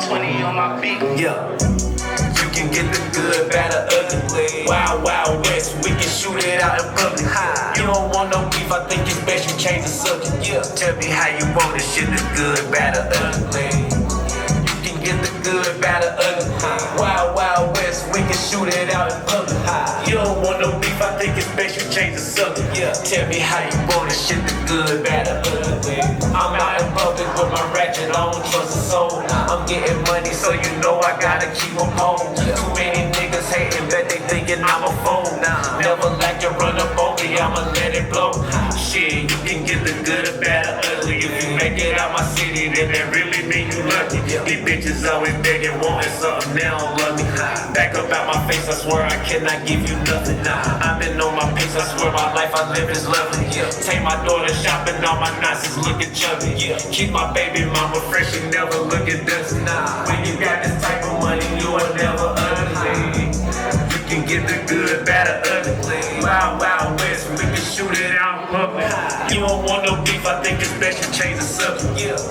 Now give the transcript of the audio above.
20 on my beat. Yeah. You can get the good, bad, or ugly. Wild, wild west, we can shoot it out in public. You don't want no beef, I think it's best you change the subject. Yeah. Tell me how you want this shit, the good, bad, or ugly. You can get the good, bad, or ugly. Wild, wild west, we can shoot it out in public. You don't want no beef, I think it's best you change the subject. Yeah. Tell me how you want this shit, the good, bad, or ugly. I'm out in public with my ratchet, I don't trust a soul. I'm getting money, so you know I gotta keep them home. Too many niggas hating, bet they thinking I'm a fool. Never like to run up on me, I'ma let it blow. Shit, you can get the good, or bad, or ugly. If you make it out my city, then that really mean you lucky. These bitches always begging, wanting something, they don't love me. Back up out my face, I swear I cannot give you nothing. I've been on my pace, I swear my life I live is lovely. Take my daughter shopping, all my knots is looking chubby. Keep my baby mama fresh, she never looking dusty. When you got this type of money, you are never ugly. You can get the good, bad, or ugly. Wild, wild west, we can shoot it out in public. You don't want no beef, I think it's best you change the subject.